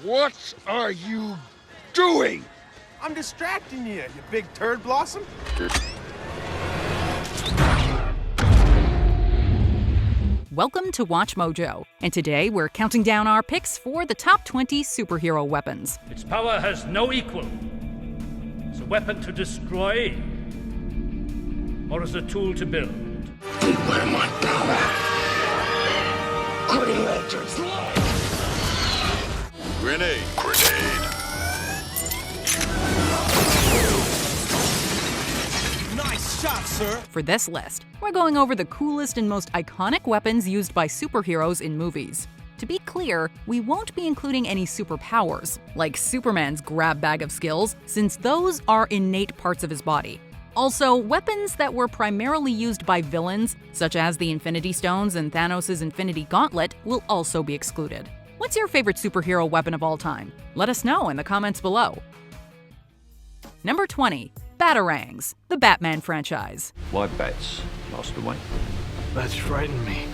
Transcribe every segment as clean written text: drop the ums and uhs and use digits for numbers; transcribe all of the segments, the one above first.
What are you doing? I'm distracting you big turd blossom. Welcome to Watch Mojo, and today we're counting down our picks for the top 20 superhero weapons. Its power has no equal. It's a weapon to destroy, or as a tool to build. Beware my power. Green Lantern's life. Grenade. Nice shot, sir. For this list, we're going over the coolest and most iconic weapons used by superheroes in movies. To be clear, we won't be including any superpowers, like Superman's grab bag of skills, since those are innate parts of his body. Also, weapons that were primarily used by villains, such as the Infinity Stones and Thanos' Infinity Gauntlet, will also be excluded. What's your favorite superhero weapon of all time? Let us know in the comments below. Number 20. Batarangs, the Batman franchise. Why bats? Lost away. Bats frighten me.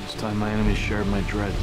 This time my enemies shared my dread.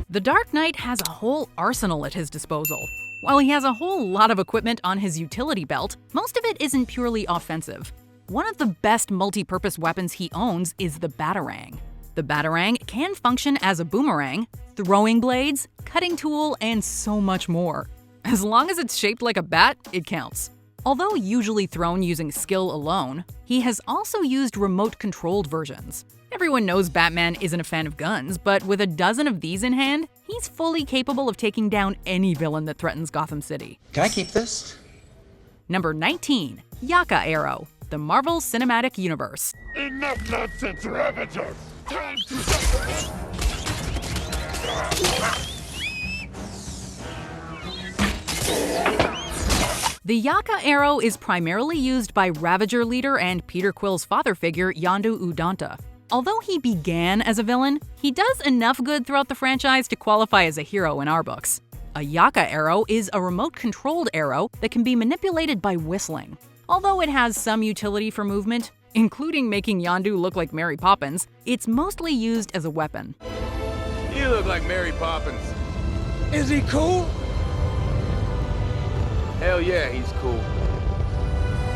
The Dark Knight has a whole arsenal at his disposal. While he has a whole lot of equipment on his utility belt, most of it isn't purely offensive. One of the best multi-purpose weapons he owns is the Batarang. The Batarang can function as a boomerang, throwing blades, cutting tool, and so much more. As long as it's shaped like a bat, it counts. Although usually thrown using skill alone, he has also used remote-controlled versions. Everyone knows Batman isn't a fan of guns, but with a dozen of these in hand, he's fully capable of taking down any villain that threatens Gotham City. Can I keep this? Number 19. Yaka Arrow, the Marvel Cinematic Universe. Enough nonsense, Ravager. Time to The Yaka Arrow is primarily used by Ravager leader and Peter Quill's father figure Yondu Udonta. Although he began as a villain, he does enough good throughout the franchise to qualify as a hero in our books. A Yaka Arrow is a remote-controlled arrow that can be manipulated by whistling. Although it has some utility for movement, including making Yondu look like Mary Poppins, it's mostly used as a weapon. You look like Mary Poppins. Is he cool? Hell yeah, he's cool.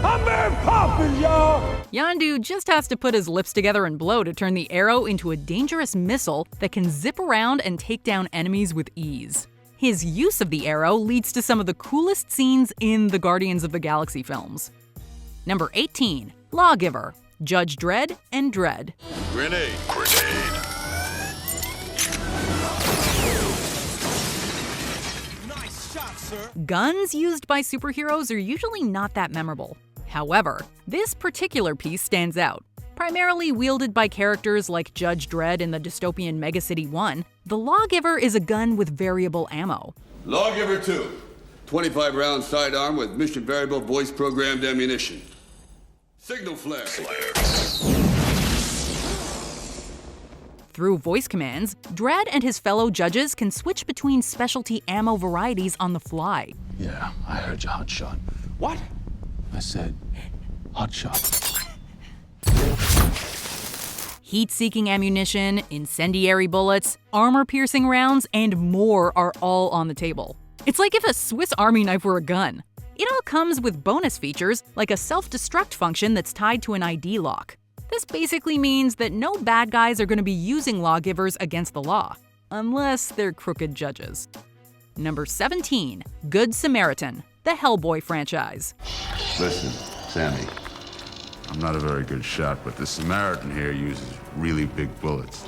I'm Mary Poppins, y'all! Yondu just has to put his lips together and blow to turn the arrow into a dangerous missile that can zip around and take down enemies with ease. His use of the arrow leads to some of the coolest scenes in the Guardians of the Galaxy films. Number 18. Lawgiver, Judge Dredd and Dredd. Grenade. Nice shot, sir. Guns used by superheroes are usually not that memorable. However, this particular piece stands out. Primarily wielded by characters like Judge Dredd in the dystopian Megacity 1, the Lawgiver is a gun with variable ammo. Lawgiver 2, 25-round sidearm with mission variable voice programmed ammunition. Signal flare. Through voice commands, Dredd and his fellow judges can switch between specialty ammo varieties on the fly. Yeah, I heard you, hotshot. What? I said, hotshot. Heat-seeking ammunition, incendiary bullets, armor-piercing rounds, and more are all on the table. It's like if a Swiss Army knife were a gun. It all comes with bonus features like a self-destruct function that's tied to an ID lock. This basically means that no bad guys are going to be using Lawgivers against the law, unless they're crooked judges. Number 17. Good Samaritan, the Hellboy franchise. Listen, Sammy. I'm not a very good shot, but the Samaritan here uses really big bullets.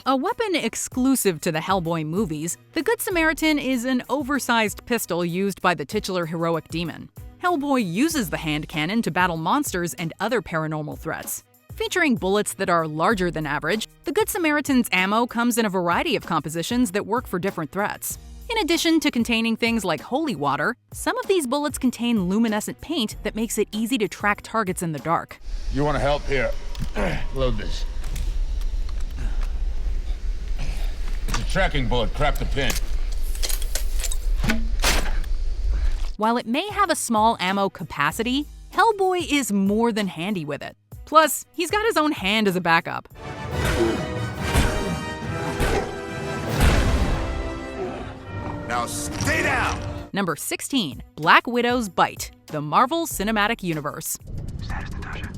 A weapon exclusive to the Hellboy movies, the Good Samaritan is an oversized pistol used by the titular heroic demon. Hellboy uses the hand cannon to battle monsters and other paranormal threats. Featuring bullets that are larger than average, the Good Samaritan's ammo comes in a variety of compositions that work for different threats. In addition to containing things like holy water, some of these bullets contain luminescent paint that makes it easy to track targets in the dark. You want to help here? Load this. It's a tracking bullet. Crack the pin. While it may have a small ammo capacity, Hellboy is more than handy with it. Plus, he's got his own hand as a backup. Now stay down! Number 16. Black Widow's Bite, the Marvel Cinematic Universe. Status, Natasha.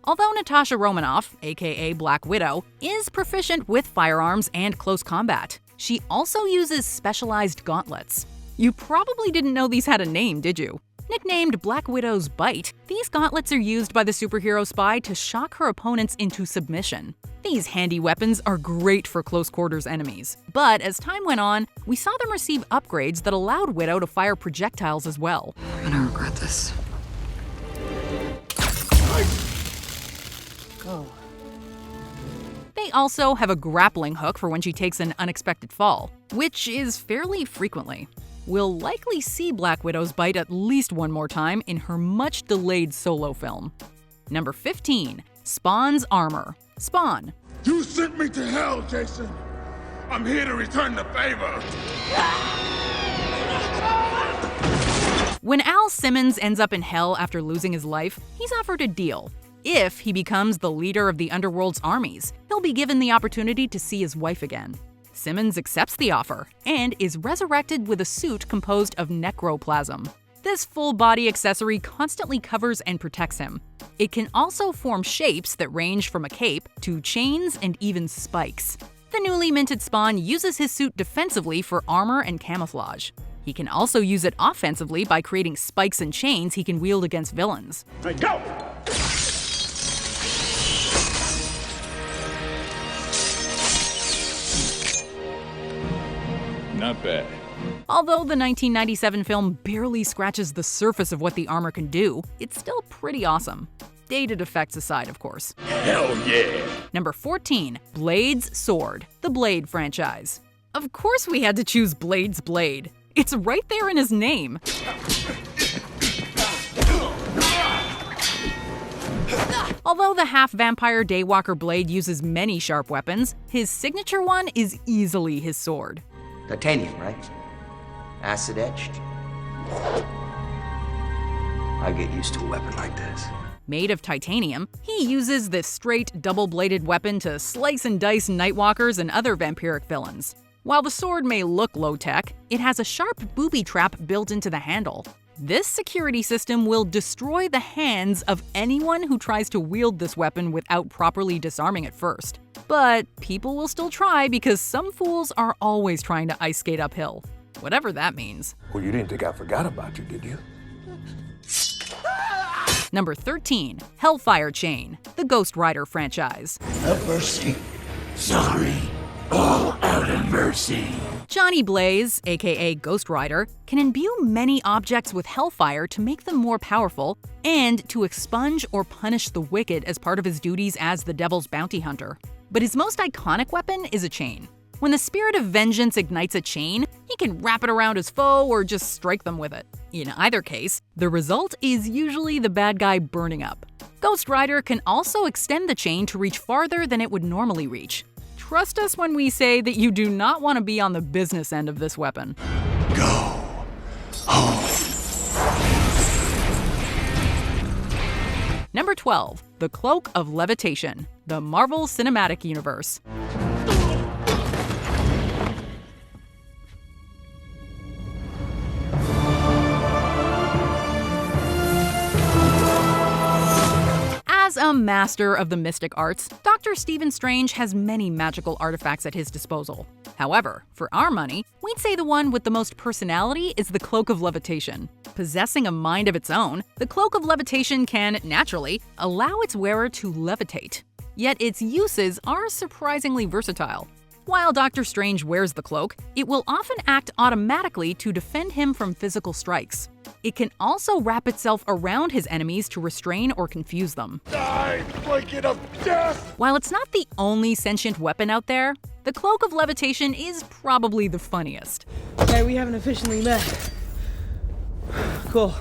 Although Natasha Romanoff, aka Black Widow, is proficient with firearms and close combat, she also uses specialized gauntlets. You probably didn't know these had a name, did you? Nicknamed Black Widow's Bite, these gauntlets are used by the superhero spy to shock her opponents into submission. These handy weapons are great for close-quarters enemies, but as time went on, we saw them receive upgrades that allowed Widow to fire projectiles as well. I'm gonna regret this. Go. They also have a grappling hook for when she takes an unexpected fall, which is fairly frequently. We'll likely see Black Widow's Bite at least one more time in her much-delayed solo film. Number 15. Spawn's Armor. Spawn. You sent me to hell, Jason. I'm here to return the favor. When Al Simmons ends up in hell after losing his life, he's offered a deal. If he becomes the leader of the Underworld's armies, he'll be given the opportunity to see his wife again. Simmons accepts the offer and is resurrected with a suit composed of necroplasm. This full-body accessory constantly covers and protects him. It can also form shapes that range from a cape to chains and even spikes. The newly minted Spawn uses his suit defensively for armor and camouflage. He can also use it offensively by creating spikes and chains he can wield against villains. Hey, go! Not bad. Although the 1997 film barely scratches the surface of what the armor can do, it's still pretty awesome. Dated effects aside, of course. Hell yeah! Number 14. Blade's Sword, the Blade franchise. Of course we had to choose Blade's blade. It's right there in his name. Although the half-vampire Daywalker blade uses many sharp weapons, his signature one is easily his sword. Titanium, right? Acid etched. I get used to a weapon like this. Made of titanium, he uses this straight, double-bladed weapon to slice and dice Nightwalkers and other vampiric villains. While the sword may look low-tech, it has a sharp booby trap built into the handle. This security system will destroy the hands of anyone who tries to wield this weapon without properly disarming it first. But people will still try because some fools are always trying to ice skate uphill. Whatever that means. Well, you didn't think I forgot about you, did you? Number 13. Hellfire Chain, the Ghost Rider franchise. Have mercy. Sorry. All out of mercy. Johnny Blaze, aka Ghost Rider, can imbue many objects with hellfire to make them more powerful and to expunge or punish the wicked as part of his duties as the Devil's bounty hunter. But his most iconic weapon is a chain. When the spirit of vengeance ignites a chain, he can wrap it around his foe or just strike them with it. In either case, the result is usually the bad guy burning up. Ghost Rider can also extend the chain to reach farther than it would normally reach. Trust us when we say that you do not want to be on the business end of this weapon. Go home. Number 12. The Cloak of Levitation, the Marvel Cinematic Universe. As a master of the mystic arts, Dr. Stephen Strange has many magical artifacts at his disposal. However, for our money, we'd say the one with the most personality is the Cloak of Levitation. Possessing a mind of its own, the Cloak of Levitation can, naturally, allow its wearer to levitate. Yet its uses are surprisingly versatile. While Dr. Strange wears the cloak, it will often act automatically to defend him from physical strikes. It can also wrap itself around his enemies to restrain or confuse them. Die, blanket of death! While it's not the only sentient weapon out there, the Cloak of Levitation is probably the funniest. Okay, we haven't officially met. Cool.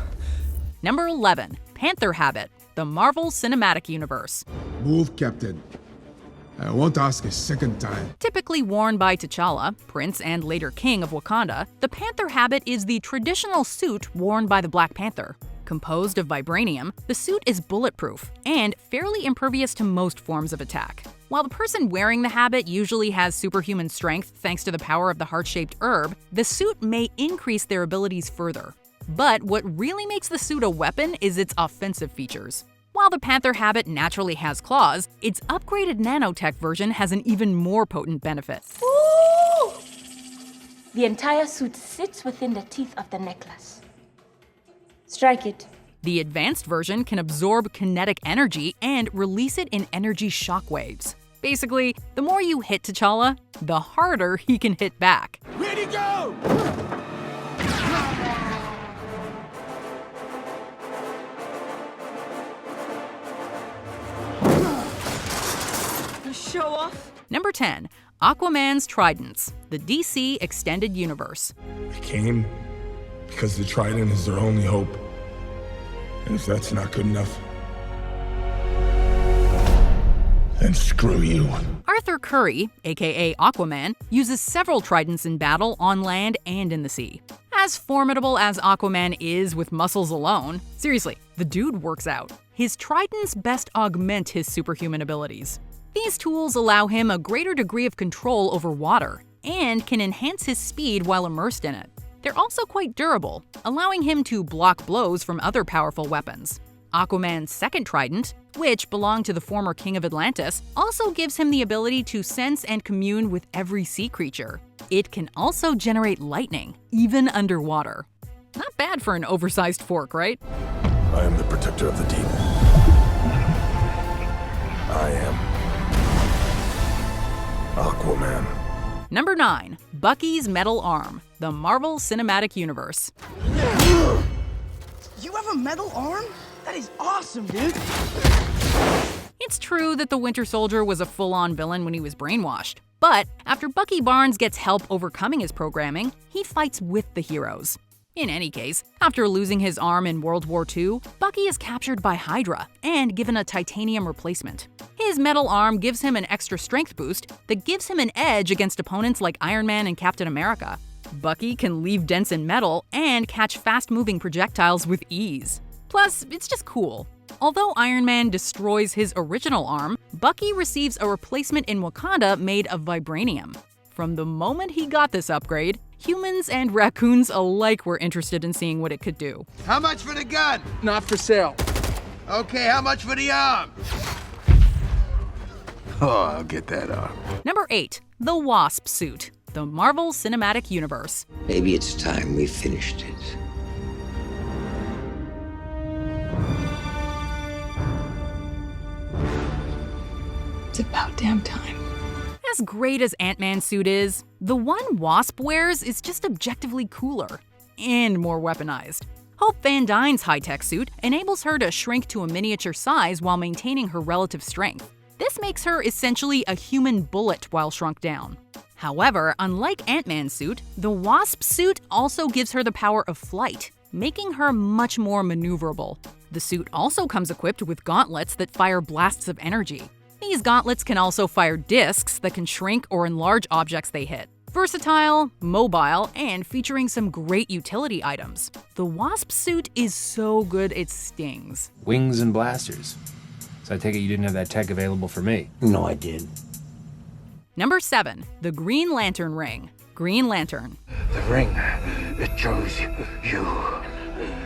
Number 11. Panther Habit, the Marvel Cinematic Universe. Move, Captain. I won't ask a second time. Typically worn by T'Challa, Prince and later King of Wakanda, the Panther Habit is the traditional suit worn by the Black Panther. Composed of vibranium, the suit is bulletproof and fairly impervious to most forms of attack. While the person wearing the habit usually has superhuman strength thanks to the power of the heart-shaped herb, the suit may increase their abilities further. But what really makes the suit a weapon is its offensive features. While the Panther Habit naturally has claws, its upgraded nanotech version has an even more potent benefit. Ooh! The entire suit sits within the teeth of the necklace. Strike it. The advanced version can absorb kinetic energy and release it in energy shockwaves. Basically, the more you hit T'Challa, the harder he can hit back. Where'd he go? Show off. Number 10. Aquaman's Tridents, the DC Extended Universe. They came because the Trident is their only hope. And if that's not good enough, then screw you. Arthur Curry, aka Aquaman, uses several tridents in battle on land and in the sea. As formidable as Aquaman is with muscles alone, seriously, the dude works out. His tridents best augment his superhuman abilities. These tools allow him a greater degree of control over water and can enhance his speed while immersed in it. They're also quite durable, allowing him to block blows from other powerful weapons. Aquaman's second trident, which belonged to the former king of Atlantis, also gives him the ability to sense and commune with every sea creature. It can also generate lightning, even underwater. Not bad for an oversized fork, right? I am the protector of the deep. I am Aquaman. Number 9. Buckys Metal Arm, the Marvel Cinematic Universe. You have a metal arm? That is awesome, dude. It's true that the Winter Soldier was a full-on villain when he was brainwashed, but after Bucky Barnes gets help overcoming his programming, he fights with the heroes. In any case, after losing his arm in World War II, Bucky is captured by Hydra and given a titanium replacement. His metal arm gives him an extra strength boost that gives him an edge against opponents like Iron Man and Captain America. Bucky can leave dents in metal and catch fast-moving projectiles with ease. Plus, it's just cool. Although Iron Man destroys his original arm, Bucky receives a replacement in Wakanda made of vibranium. From the moment he got this upgrade, humans and raccoons alike were interested in seeing what it could do. How much for the gun? Not for sale. Okay, how much for the arm? Oh, I'll get that arm. Number 8. The Wasp Suit, the Marvel Cinematic Universe. Maybe it's time we finished it. It's about damn time. As great as Ant-Man's suit is, the one Wasp wears is just objectively cooler and more weaponized. Hope Van Dyne's high-tech suit enables her to shrink to a miniature size while maintaining her relative strength. This makes her essentially a human bullet while shrunk down. However, unlike Ant-Man's suit, the Wasp suit also gives her the power of flight, making her much more maneuverable. The suit also comes equipped with gauntlets that fire blasts of energy. These gauntlets can also fire discs that can shrink or enlarge objects they hit. Versatile, mobile, and featuring some great utility items. The Wasp suit is so good it stings. Wings and blasters. So I take it you didn't have that tech available for me. No, I did. Number 7. The Green Lantern Ring. Green Lantern. The ring, it chose you.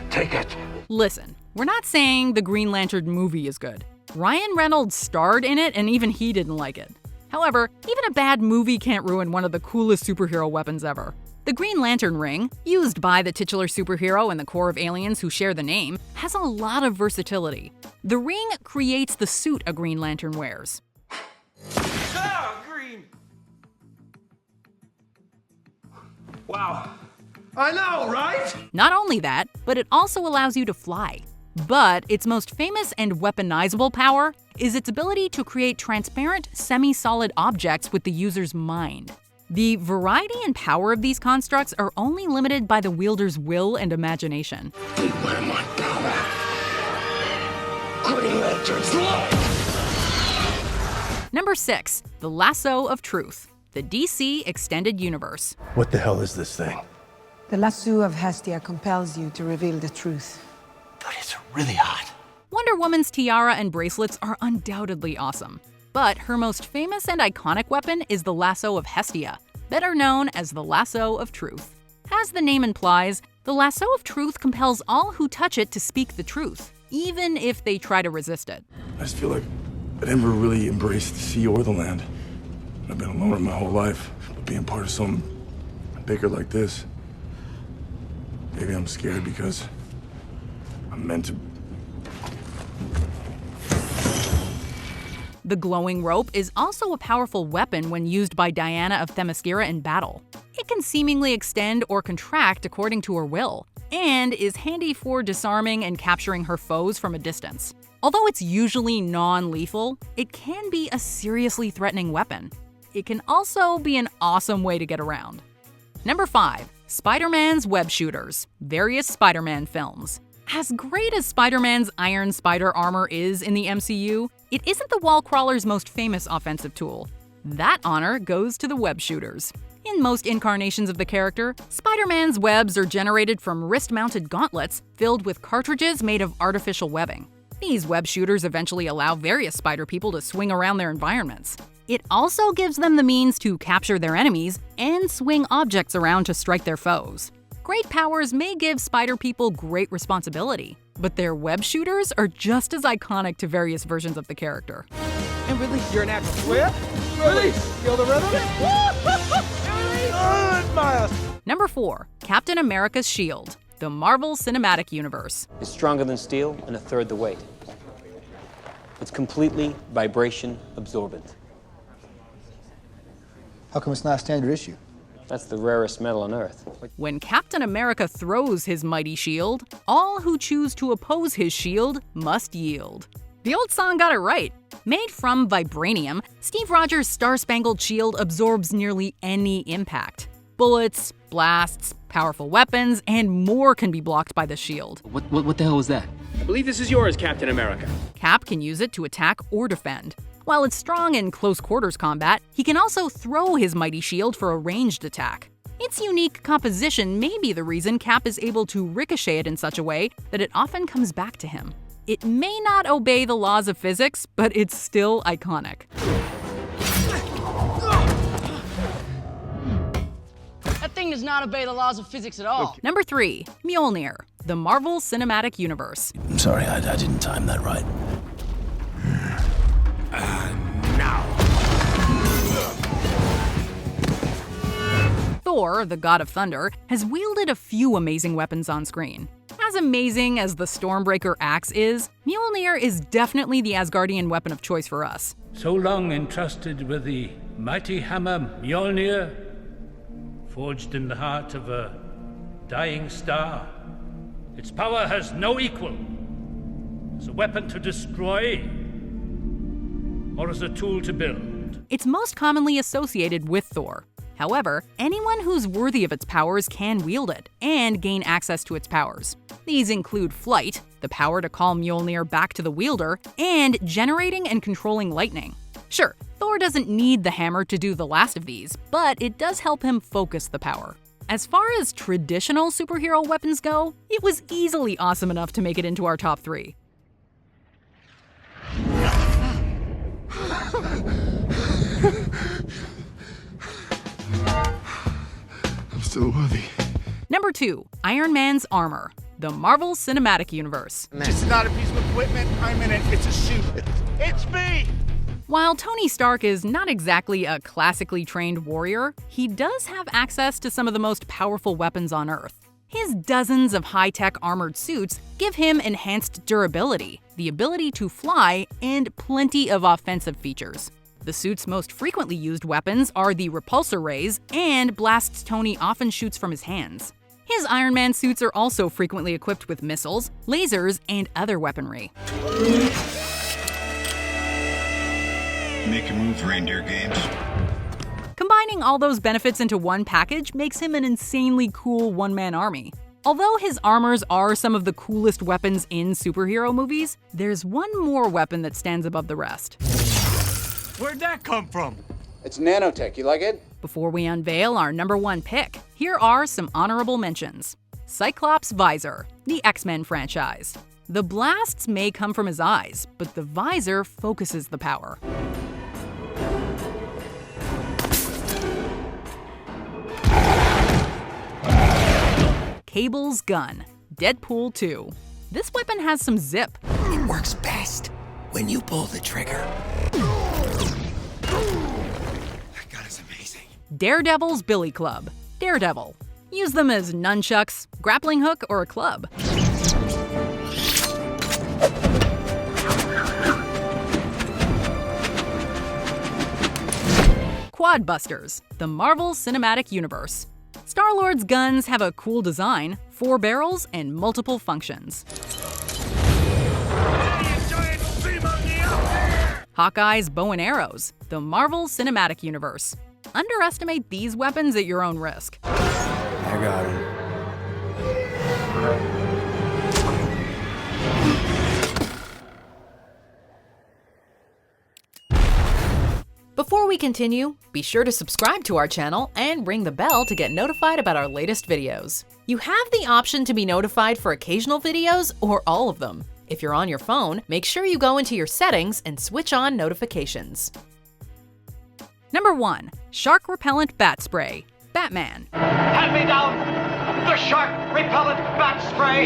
Take it. Listen, we're not saying the Green Lantern movie is good. Ryan Reynolds starred in it and even he didn't like it. However, even a bad movie can't ruin one of the coolest superhero weapons ever. The Green Lantern Ring, used by the titular superhero and the core of aliens who share the name, has a lot of versatility. The ring creates the suit a Green Lantern wears. Green! Wow. I know, right? Not only that, but it also allows you to fly. But its most famous and weaponizable power is its ability to create transparent, semi-solid objects with the user's mind. The variety and power of these constructs are only limited by the wielder's will and imagination. Beware my power. Green Lantern's life! Number 6. The Lasso of Truth, the DC Extended Universe. What the hell is this thing? The lasso of Hestia compels you to reveal the truth. But it's really hot. Wonder Woman's tiara and bracelets are undoubtedly awesome. but her most famous and iconic weapon is the Lasso of Hestia, better known as the Lasso of Truth. As the name implies, the Lasso of Truth compels all who touch it to speak the truth, even if they try to resist it. I just feel like I never really embraced the sea or the land. I've been a loner my whole life, but being part of something bigger like this, maybe I'm scared because I'm meant to. The glowing rope is also a powerful weapon when used by Diana of Themyscira in battle. It can seemingly extend or contract according to her will, and is handy for disarming and capturing her foes from a distance. Although it's usually non-lethal, it can be a seriously threatening weapon. It can also be an awesome way to get around. Number 5. SpiderMan's Web Shooters, various Spider-Man films. As great as Spider-Man's Iron Spider armor is in the MCU, it isn't the wall crawler's most famous offensive tool. That honor goes to the web shooters. In most incarnations of the character, Spider-Man's webs are generated from wrist-mounted gauntlets filled with cartridges made of artificial webbing. These web shooters eventually allow various spider people to swing around their environments. It also gives them the means to capture their enemies and swing objects around to strike their foes. Great powers may give spider people great responsibility, but their web shooters are just as iconic to various versions of the character. And release your natural swim. Release. Feel the rhythm. Good, Miles. Number 4. Captain America's Shield, the Marvel Cinematic Universe. It's stronger than steel and a third the weight. It's completely vibration absorbent. How come it's not a standard issue? That's the rarest metal on Earth. When Captain America throws his mighty shield, all who choose to oppose his shield must yield. The old song got it right. Made from vibranium, Steve Rogers' Star-Spangled Shield absorbs nearly any impact. Bullets, blasts, powerful weapons, and more can be blocked by the shield. What the hell was that? I believe this is yours, Captain America. Cap can use it to attack or defend. While it's strong in close quarters combat, he can also throw his mighty shield for a ranged attack. Its unique composition may be the reason Cap is able to ricochet it in such a way that it often comes back to him. It may not obey the laws of physics, but it's still iconic. That thing does not obey the laws of physics at all. Number 3. Mjolnir, the Marvel Cinematic Universe. I'm sorry, I didn't time that right. Thor, the god of thunder, has wielded a few amazing weapons on screen. As amazing as the Stormbreaker axe is, Mjolnir is definitely the Asgardian weapon of choice for us. So long entrusted with the mighty hammer Mjolnir, forged in the heart of a dying star, its power has no equal. As a weapon to destroy, or as a tool to build. It's most commonly associated with Thor. However, anyone who's worthy of its powers can wield it and gain access to its powers. These include flight, the power to call Mjolnir back to the wielder, and generating and controlling lightning. Sure, Thor doesn't need the hammer to do the last of these, but it does help him focus the power. As far as traditional superhero weapons go, it was easily awesome enough to make it into our top 3. I'm still worthy. Number 2. Iron Man's Armor, the Marvel Cinematic Universe. It's not a piece of equipment. I'm in it. It's a suit. It's me! While Tony Stark is not exactly a classically trained warrior, he does have access to some of the most powerful weapons on Earth. His dozens of high-tech armored suits give him enhanced durability, the ability to fly, and plenty of offensive features. The suit's most frequently used weapons are the repulsor rays and blasts Tony often shoots from his hands. His Iron Man suits are also frequently equipped with missiles, lasers, and other weaponry. Make a move, Reindeer Games. Combining all those benefits into one package makes him an insanely cool one-man army. Although his armors are some of the coolest weapons in superhero movies, there's one more weapon that stands above the rest. Where'd that come from? It's nanotech. You like it? Before we unveil our number 1 pick, here are some honorable mentions. Cyclops' Visor, the X-Men franchise. The blasts may come from his eyes, but the visor focuses the power. Cable's gun, Deadpool 2. This weapon has some zip. It works best when you pull the trigger. That gun is amazing. Daredevil's Billy Club, Daredevil. Use them as nunchucks, grappling hook, or a club. Quadbusters, the Marvel Cinematic Universe. Star-Lord's guns have a cool design, 4 barrels, and multiple functions. Hawkeye's bow and arrows, the Marvel Cinematic Universe. Underestimate these weapons at your own risk. I got him. Before we continue, be sure to subscribe to our channel and ring the bell to get notified about our latest videos. You have the option to be notified for occasional videos or all of them. If you're on your phone, make sure you go into your settings and switch on notifications. Number 1. Shark Repellent Bat Spray, Batman. Hand me down the Shark Repellent Bat Spray!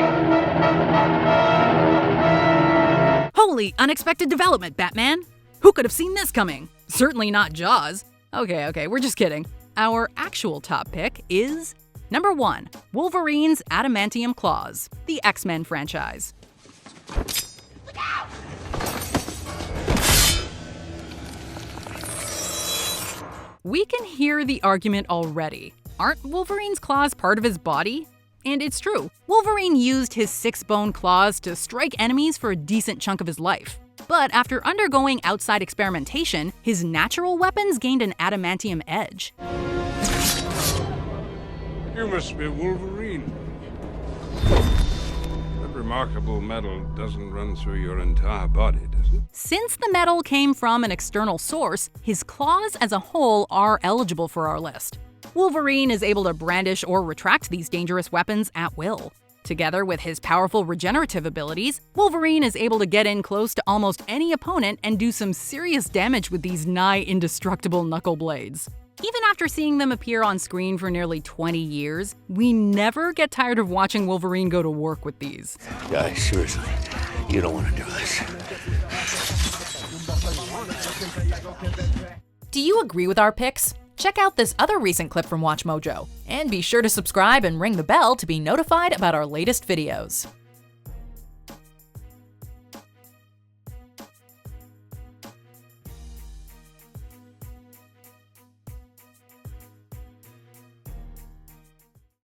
Holy unexpected development, Batman! Who could have seen this coming? Certainly not Jaws. Okay, we're just kidding. Our actual top pick is number 1, Wolverine's Adamantium Claws, the X-Men franchise. We can hear the argument already. Aren't Wolverine's claws part of his body? And it's true. Wolverine used his 6-bone claws to strike enemies for a decent chunk of his life. But after undergoing outside experimentation, his natural weapons gained an adamantium edge. You must be Wolverine. That remarkable metal doesn't run through your entire body, does it? Since the metal came from an external source, his claws as a whole are eligible for our list. Wolverine is able to brandish or retract these dangerous weapons at will. Together with his powerful regenerative abilities, Wolverine is able to get in close to almost any opponent and do some serious damage with these nigh indestructible knuckle blades. Even after seeing them appear on screen for nearly 20 years, we never get tired of watching Wolverine go to work with these. Guys, seriously, you don't want to do this. Do you agree with our picks? Check out this other recent clip from WatchMojo, and be sure to subscribe and ring the bell to be notified about our latest videos.